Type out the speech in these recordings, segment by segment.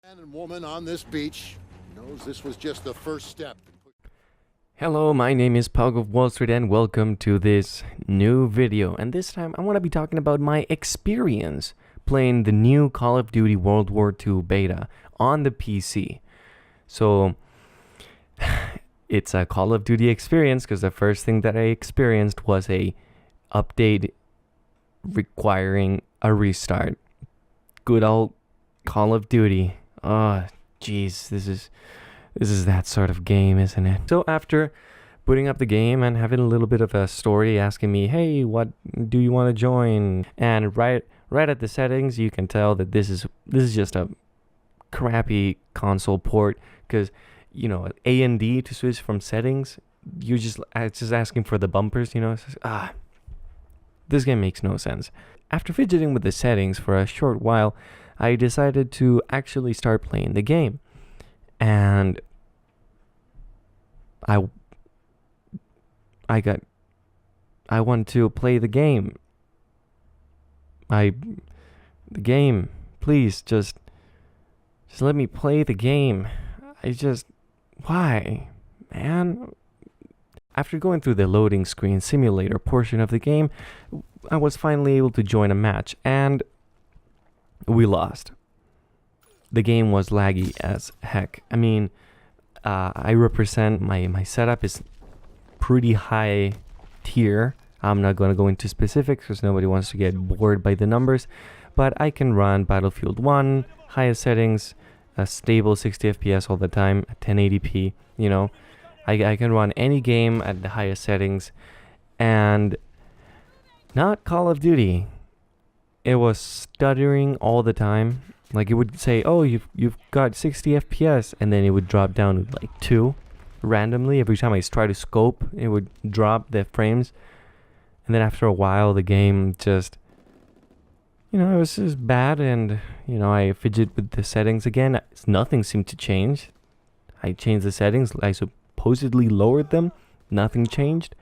Man and woman on this beach knows this was just the first step. Hello, my name is Pug of Wall Street and welcome to this new video. And this time I want to be talking about my experience playing the new Call of Duty World War II beta on the PC. So it's a Call of Duty experience because the first thing that I experienced was a update requiring a restart. Good old Call of Duty. Oh, jeez, this is that sort of game, isn't it? So after booting up the game and having a little bit of a story asking me, hey, what do you want to join? And right at the settings, you can tell that this is just a crappy console port because, you know, A and D to switch from settings, it's just asking for the bumpers, you know. It's just, this game makes no sense. After fidgeting with the settings for a short while, I decided to actually start playing the game. And I want to play the game. The game, please just let me play the game. Why, man? After going through the loading screen simulator portion of the game, I was finally able to join a match and we lost. The game was laggy as heck. I mean, I represent my setup is pretty high tier. I'm not going to go into specifics because nobody wants to get bored by the numbers, but I can run Battlefield 1, highest settings, a stable 60 FPS all the time at 1080p, you know. I can run any game at the highest settings, and not Call of Duty. It was stuttering all the time. Like it would say, oh, you've got 60 FPS, and then it would drop down to like 2 randomly. Every time I try to scope, it would drop the frames. And then after a while, the game just, you know, it was just bad. And, you know, I fidget with the settings again. Nothing seemed to change. I changed the settings. I supposedly lowered them. Nothing changed.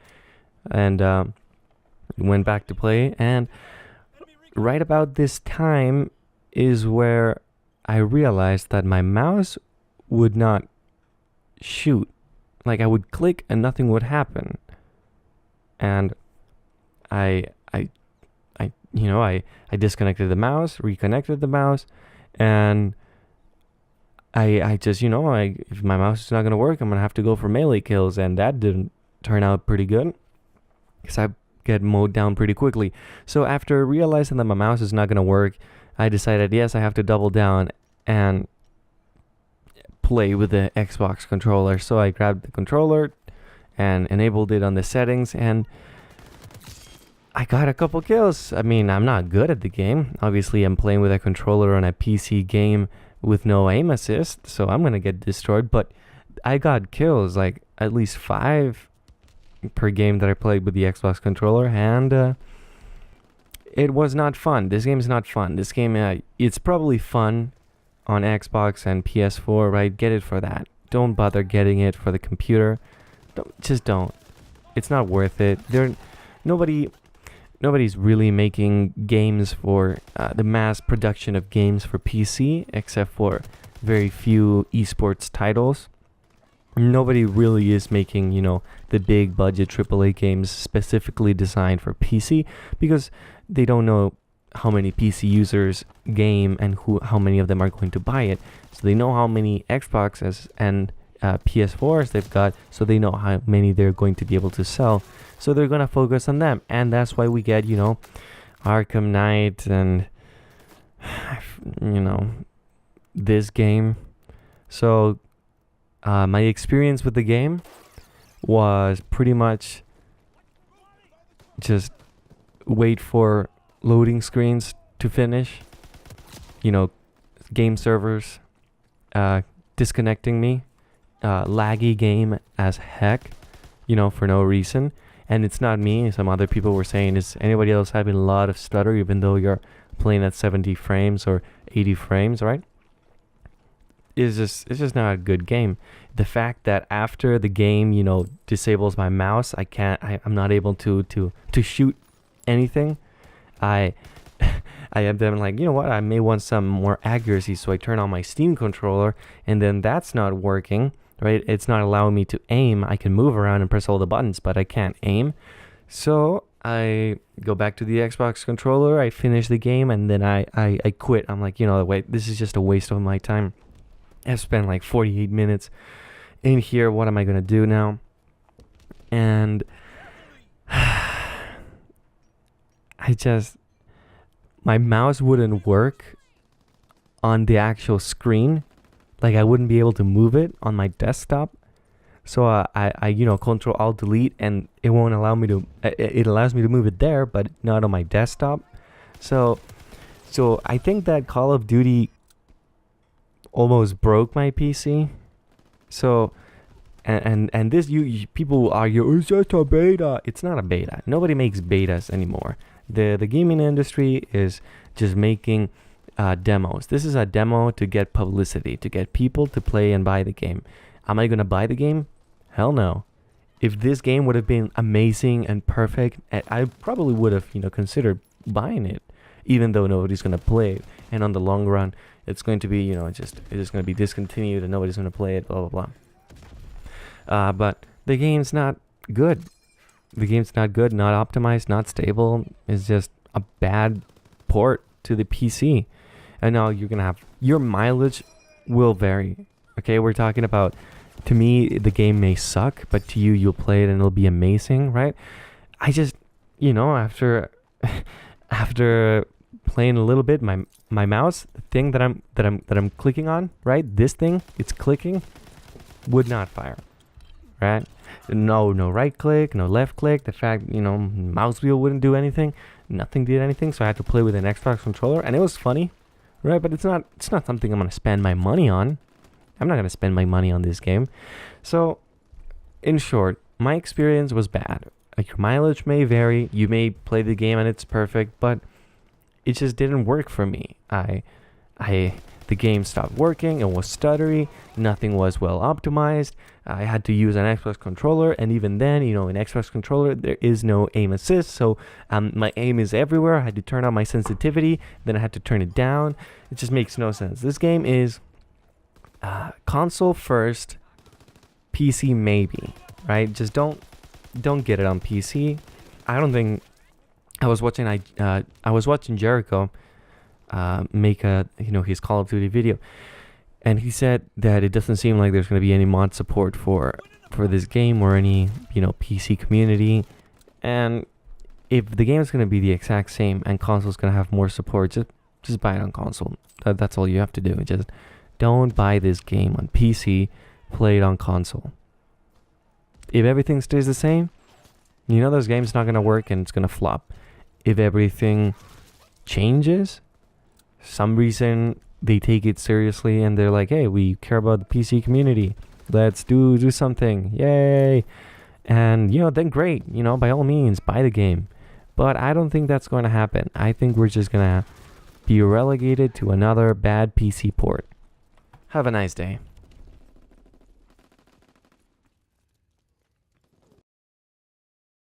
And went back to play. And right about this time is where I realized that my mouse would not shoot. Like I would click and nothing would happen. And I disconnected the mouse, reconnected the mouse, and I just, you know, if my mouse is not going to work, I'm going to have to go for melee kills, and that didn't turn out pretty good because I get mowed down pretty quickly. So after realizing that my mouse is not going to work, I decided, yes, I have to double down and play with the Xbox controller. So I grabbed the controller and enabled it on the settings, and I got a couple kills. I mean, I'm not good at the game. Obviously, I'm playing with a controller on a PC game with no aim assist, so I'm going to get destroyed. But I got kills, like at least 5 per game that I played with the Xbox controller, and it was not fun. This game is not fun. This game, it's probably fun on Xbox and PS4, right? Get it for that. Don't bother getting it for the computer. Just don't. It's not worth it. Nobody's really making games for the mass production of games for PC, except for very few esports titles. Nobody really is making, you know, the big budget AAA games specifically designed for PC because they don't know how many PC users game and how many of them are going to buy it. So they know how many Xboxes and PS4s they've got, so they know how many they're going to be able to sell. So they're going to focus on them. And that's why we get, you know, Arkham Knight and, you know, this game. So my experience with the game was pretty much just wait for loading screens to finish, you know, game servers disconnecting me, laggy game as heck, you know, for no reason. And it's not me. Some other people were saying, is anybody else having a lot of stutter even though you're playing at 70 frames or 80 frames, right? It's just not a good game. The fact that after the game, you know, disables my mouse, I'm not able to shoot anything. I am then like, you know what, I may want some more accuracy, so I turn on my Steam controller, and then that's not working, right? It's not allowing me to aim. I can move around and press all the buttons, but I can't aim. So I go back to the Xbox controller, I finish the game, and then I quit. I'm like, you know, wait, this is just a waste of my time. I've spent like 48 minutes in here. What am I going to do now? And my mouse wouldn't work on the actual screen. Like I wouldn't be able to move it on my desktop. So I Control Alt Delete, and it won't allow me to. It allows me to move it there, but not on my desktop. So I think that Call of Duty almost broke my PC. So and this you people will argue, it's just a beta. It's not a beta. Nobody makes betas anymore. The gaming industry is just making demos. This is a demo to get publicity, to get people to play and buy the game. Am I gonna buy the game? Hell no. If this game would have been amazing and perfect, I probably would have, considered buying it, even though nobody's gonna play it. And on the long run, it's going to be, it's just gonna be discontinued and nobody's gonna play it. Blah blah blah. But the game's not good. The game's not good, not optimized, not stable. It's just a bad port to the PC. And now you're gonna have your mileage will vary. Okay, we're talking about, to me, the game may suck, but to you, you'll play it and it'll be amazing, right? I just, after playing a little bit, my mouse, the thing that I'm clicking on, right? This thing, it's clicking, would not fire, right? No right click, no left click. The fact, mouse wheel wouldn't do anything. Nothing did anything. So I had to play with an Xbox controller, and it was funny, right? But it's not something I'm gonna spend my money on. I'm not gonna spend my money on this game. So, in short, my experience was bad. Like, your mileage may vary. You may play the game and it's perfect, but it just didn't work for me. The game stopped working. It was stuttery. Nothing was well optimized. I had to use an Xbox controller, and even then, in Xbox controller, there is no aim assist, so my aim is everywhere. I had to turn on my sensitivity, then I had to turn it down. It just makes no sense. This game is console first, PC maybe, right? Just don't get it on PC. I don't think. I was watching Jericho make his Call of Duty video, and he said that it doesn't seem like there's going to be any mod support for this game or any PC community. And if the game is going to be the exact same and console is going to have more support, just buy it on console. That's all you have to do. Just don't buy this game on PC, play it on console. If everything stays the same, those games not going to work and it's going to flop. If everything changes, some reason they take it seriously and they're like, hey, we care about the PC community, let's do something, yay. And then great, by all means buy the game. But I don't think that's going to happen. I think we're just gonna be relegated to another bad PC port. Have a nice day.